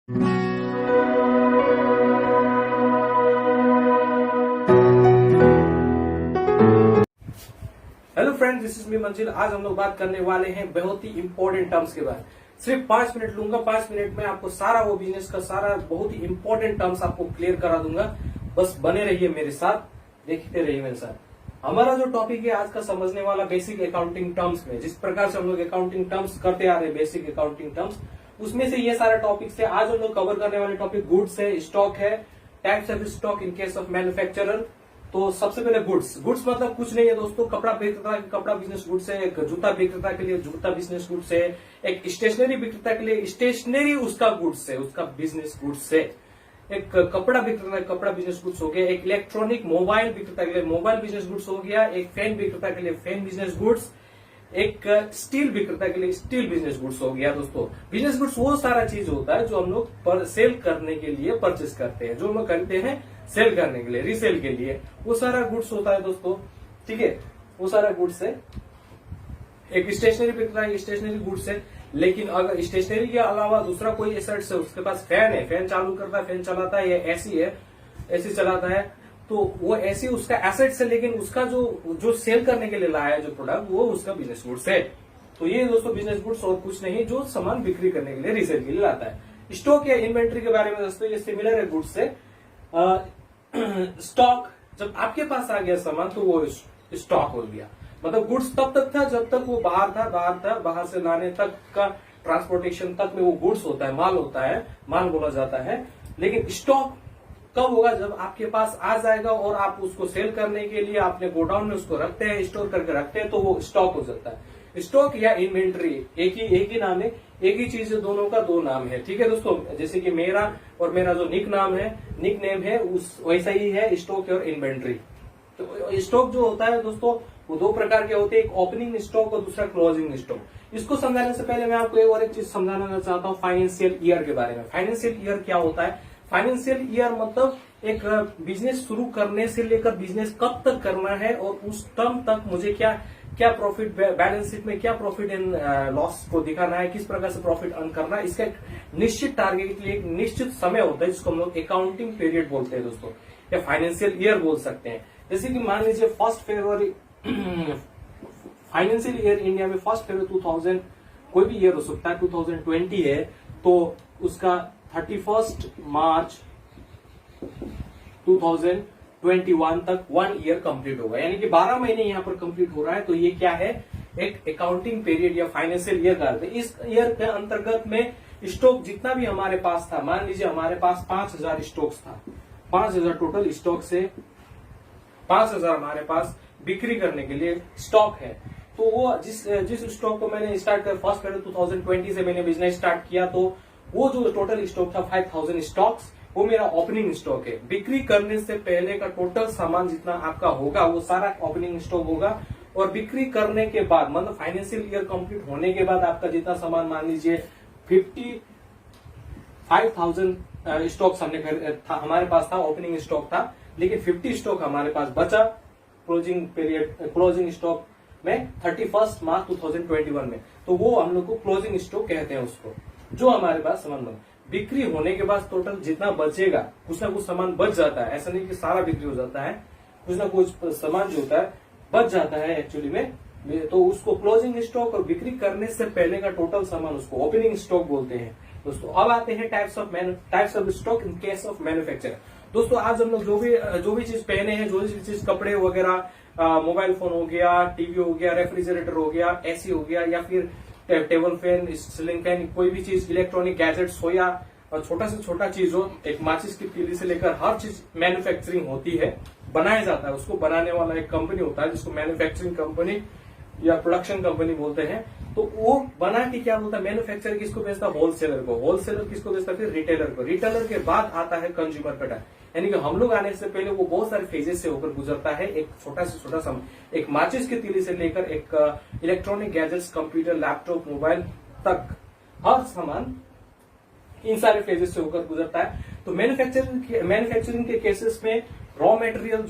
Hello friends, this is me मंजिल। आज हम लोग बात करने वाले हैं बहुत ही इंपॉर्टेंट टर्म्स के बारे में। सिर्फ 5 मिनट लूंगा। 5 मिनट में आपको सारा वो बिजनेस का सारा बहुत ही इंपॉर्टेंट टर्म्स आपको क्लियर करा दूंगा। बस बने रहिए मेरे साथ, देखते रहिए मेरे साथ। हमारा जो टॉपिक है आज का समझने वाला बेसिक अकाउंटिंग टर्म्स में, जिस प्रकार से हम लोग अकाउंटिंग टर्म्स करते आ रहे हैं, बेसिक अकाउंटिंग टर्म्स, उसमें से ये सारा टॉपिक से आज हम लोग कवर करने वाले टॉपिक गुड्स है, स्टॉक है, types of stock in case of manufacturer. तो सबसे पहले गुड्स। गुड्स मतलब कुछ नहीं है दोस्तों, कपड़ा विक्रेता के कपड़ा बिजनेस गुड्स है, एक जूता विक्रेता के लिए जूता बिजनेस गुड्स है, एक स्टेशनरी विक्रेता के लिए स्टेशनरी उसका गुड्स है, उसका बिजनेस गुड्स है। एक कपड़ा विक्रेता कपड़ा बिजनेस गुड्स हो गया, एक इलेक्ट्रॉनिक मोबाइल विक्रेता के लिए मोबाइल बिजनेस गुड्स हो गया, एक फैन विक्रेता के लिए फैन बिजनेस गुड्स, एक स्टील विक्रेता के लिए स्टील बिजनेस गुड्स हो गया। दोस्तों, बिजनेस गुड्स वो सारा चीज होता है जो हम लोग सेल करने के लिए परचेस करते हैं, जो हम करते हैं सेल करने के लिए, रीसेल के लिए, वो सारा गुड्स होता है दोस्तों। ठीक है, वो सारा गुड्स है। एक स्टेशनरी विक्रेता है, स्टेशनरी गुड्स है। लेकिन अगर स्टेशनरी के अलावा दूसरा कोई एसेट्स है, उसके पास फैन है, फैन चालू करता है, फैन चलाता है, या एसी है, एसी चलाता है, तो वो ऐसी उसका एसेट्स है, लेकिन उसका जो सेल करने के लिए लाया है जो प्रोडक्ट, वो उसका बिजनेस गुड्स है। तो ये दोस्तों बिजनेस गुड्स और कुछ नहीं, जो सामान बिक्री करने के लिए, रीसेल के लिए लाता है। स्टॉक या इन्वेंट्री के बारे में दोस्तों ये सिमिलर है गुड्स से। स्टॉक, जब आपके पास आ गया सामान तो वो स्टॉक हो गया। मतलब गुड्स तब तक था जब तक वो बाहर था, बाहर से लाने तक का ट्रांसपोर्टेशन तक में वो गुड्स होता है, माल होता है, माल बोला जाता है। लेकिन स्टॉक कब होगा? जब आपके पास आ जाएगा और आप उसको सेल करने के लिए अपने गोडाउन में उसको रखते हैं, स्टोर करके रखते हैं, तो वो स्टॉक हो जाता है। स्टॉक या इन्वेंट्री एक ही नाम है, एक ही चीज है, दोनों का दो नाम है। ठीक है दोस्तों, जैसे कि मेरा और मेरा जो निक नेम है उस वैसा ही है स्टॉक और इन्वेंट्री। तो स्टॉक जो होता है दोस्तों वो दो प्रकार के होते हैं, एक ओपनिंग स्टॉक और दूसरा क्लोजिंग स्टॉक। इसको समझाने से पहले मैं आपको एक चीज समझाना चाहता हूँ फाइनेंशियल ईयर के बारे में। फाइनेंशियल ईयर क्या होता है? फाइनेंशियल ईयर मतलब एक बिजनेस शुरू करने से लेकर बिजनेस कब तक करना है और उस टर्म तक मुझे क्या प्रॉफिट, बैलेंस शीट में क्या प्रॉफिट एंड लॉस को दिखाना है, किस प्रकार से प्रॉफिट अर्न करना है, इसका एक निश्चित टारगेट के लिए एक निश्चित समय होता है, जिसको हम लोग अकाउंटिंग पीरियड बोलते हैं दोस्तों, या फाइनेंशियल ईयर बोल सकते हैं। जैसे कि मान लीजिए 1 फरवरी फाइनेंशियल ईयर इंडिया में 1 फरवरी 2000 कोई भी ईयर हो सकता है, 2020 है, तो उसका 31 मार्च 2021 तक 1 ईयर कंप्लीट होगा, यानी कि 12 महीने यहाँ पर कंप्लीट हो रहा है। तो ये क्या है? एक अकाउंटिंग पीरियड या फाइनेंशियल ईयर का। इस ईयर के अंतर्गत में स्टॉक जितना भी हमारे पास था, मान लीजिए हमारे पास 5000 स्टॉक्स था, 5000 टोटल स्टॉक से 5000 हमारे पास बिक्री करने के लिए स्टॉक है। तो वो जिस स्टॉक को मैंने स्टार्ट कर 1 फरवरी 2020 से मैंने बिजनेस स्टार्ट किया, तो वो जो टोटल स्टॉक था 5000 स्टॉक्स, वो मेरा ओपनिंग स्टॉक है। बिक्री करने से पहले का टोटल सामान जितना आपका होगा वो सारा ओपनिंग स्टॉक होगा। और बिक्री करने के बाद, मतलब फाइनेंशियल ईयर कंप्लीट होने के बाद आपका जितना सामान, मान लीजिए 55,000 स्टॉक्स हमारे पास था, ओपनिंग स्टॉक था, लेकिन 50 स्टॉक हमारे पास बचा क्लोजिंग स्टॉक में 31 मार्च 2021 में। तो वो हम लोग को क्लोजिंग स्टॉक कहते हैं उसको, जो हमारे पास सामान बना। बिक्री होने के बाद टोटल जितना बचेगा, कुछ ना कुछ सामान बच जाता है, ऐसा नहीं कि सारा बिक्री हो जाता है, कुछ ना कुछ सामान जो होता है बच जाता है एक्चुअली में, तो उसको क्लोजिंग स्टॉक, और बिक्री करने से पहले का टोटल सामान उसको ओपनिंग स्टॉक बोलते हैं दोस्तों। अब आते हैं types of stock in case of manufacture. दोस्तों, आज हम लोग जो भी चीज पहने हैं, जो भी चीज कपड़े वगैरह, मोबाइल फोन हो गया, टीवी हो गया, रेफ्रिजरेटर हो गया, एसी हो गया, या फिर टेबल फैन, सीलिंग फैन, कोई भी चीज इलेक्ट्रॉनिक गैजेट्स हो, या छोटा से छोटा चीज हो, एक माचिस की तीली से लेकर हर चीज मैन्युफैक्चरिंग होती है, बनाया जाता है। उसको बनाने वाला एक कंपनी होता है, जिसको मैन्युफैक्चरिंग कंपनी या प्रोडक्शन कंपनी बोलते हैं। तो वो बना के क्या बोलता है, मैन्युफैक्चर किसको बेचता है? होलसेलर को। होलसेलर किसको बेचता है? फिर रिटेलर को। रिटेलर के बाद आता है कंज्यूमर का टाइम, यानी कि हम लोग आने से पहले वो बहुत सारे फेजेस से होकर गुजरता है। एक छोटा से छोटा सामान, एक माचिस की तीली से लेकर एक electronic gadgets, computer, laptop, mobile तक, हर सामान इन सारे फेजेस से होकर गुजरता है। तो मैन्युफैक्चरिंग के केसेस में रॉ मटेरियल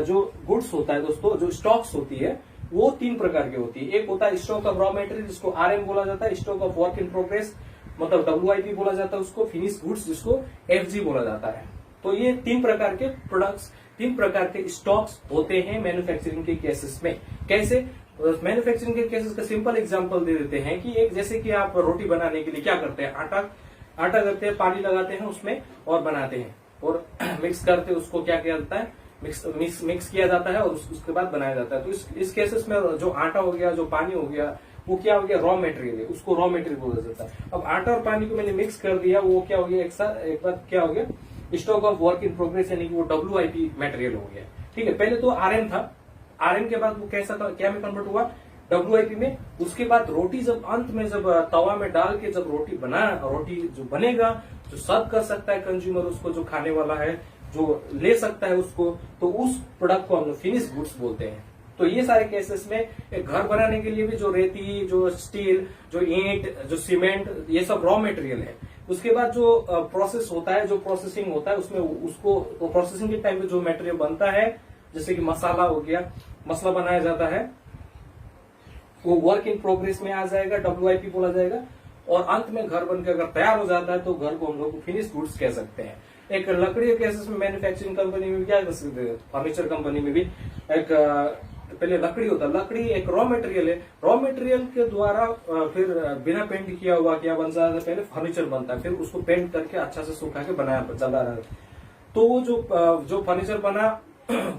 जो गुड्स होता है दोस्तों, जो स्टॉक्स होती है, वो 3 प्रकार की होती है। एक होता है स्टॉक ऑफ रॉ मटेरियल, जिसको RM बोला जाता है, stock of work in progress, मतलब WIP बोला जाता है उसको, फिनिश गुड्स जिसको FG बोला जाता है। तो ये 3 प्रकार के प्रोडक्ट्स, 3 प्रकार के स्टॉक्स होते हैं मैन्युफैक्चरिंग के केसेस में। कैसे? मैन्युफैक्चरिंग के केसेस का सिंपल एग्जांपल दे देते हैं कि एक जैसे कि आप रोटी बनाने के लिए क्या करते हैं, आटा करते हैं, पानी लगाते हैं उसमें और बनाते हैं और मिक्स करते, उसको क्या किया जाता है, मिक्स किया जाता है और उसके बाद बनाया जाता है। तो इस केसेस में जो आटा हो गया, जो पानी हो गया, वो क्या हो गया, रॉ मटेरियल है, उसको रॉ मटेरियल बोला जाता है। अब आटा और पानी को मैंने मिक्स कर दिया, वो क्या हो गया, एक बार क्या हो गया, stock of work in progress, यानी कि वो WIP मटेरियल हो गया। ठीक है, पहले तो RM था, RM के बाद वो कैसा था, क्या में कन्वर्ट हुआ, WIP में। उसके बाद रोटी जब अंत में जब तवा में डाल के जब रोटी जो बनेगा, जो सर्व कर सकता है कंज्यूमर, उसको जो खाने वाला है, जो ले सकता है उसको, तो उस प्रोडक्ट को हम लोग फिनिश गुड्स बोलते हैं। तो ये सारे केसेस में एक घर बनाने के लिए भी जो रेती, जो स्टील, जो ईंट, जो सीमेंट, ये सब रॉ मटेरियल है। उसके बाद जो प्रोसेस होता है, जो प्रोसेसिंग होता है, उसमें उसको प्रोसेसिंग के टाइम पे जो मटेरियल बनता है, जैसे कि मसाला हो गया, मसाला बनाया जाता है, वो वर्क इन प्रोग्रेस में आ जाएगा, WIP बोला जाएगा। और अंत में घर बनकर अगर तैयार हो जाता है तो घर को हम लोग फिनिश गुड्स कह सकते हैं। एक लकड़ी के केसेस में मैन्युफैक्चरिंग कंपनी में क्या कर सकते हैं, फर्नीचर कंपनी में भी एक पहले लकड़ी होता है, लकड़ी एक रॉ मटेरियल है, रॉ मटेरियल के द्वारा फिर बिना पेंट किया हुआ क्या बन जाता है, पहले फर्नीचर बनता है, फिर उसको पेंट करके अच्छा से सुखा के बनाया चला रहा है। तो वो जो फर्नीचर बना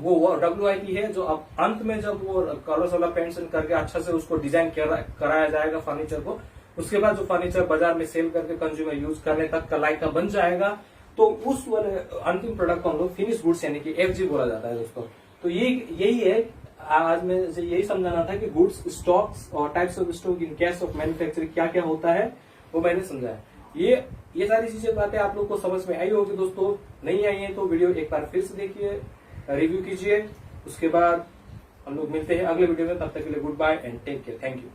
वो WIP है, जो अब अंत में जब वो कलर्स वाला पेंट करके अच्छा से उसको डिजाइन कराया जाएगा फर्नीचर को, उसके बाद जो फर्नीचर बाजार में सेल करके कंज्यूमर यूज करने तक का लायक का बन जाएगा, तो उस वाले अंतिम प्रोडक्ट को हम लोग फिनिश गुड्स यानी कि FG बोला जाता है दोस्तों। तो यही है, आज मैं यही समझाना था कि गुड्स स्टॉक्स और types of stock in case of manufacturing क्या क्या होता है, वो मैंने समझाया। ये सारी चीजें बातें आप लोग को समझ में आई होगी दोस्तों। नहीं आई है तो वीडियो एक बार फिर से देखिए, रिव्यू कीजिए, उसके बाद हम लोग मिलते हैं अगले वीडियो में। तब तक के लिए goodbye and take care, thank you.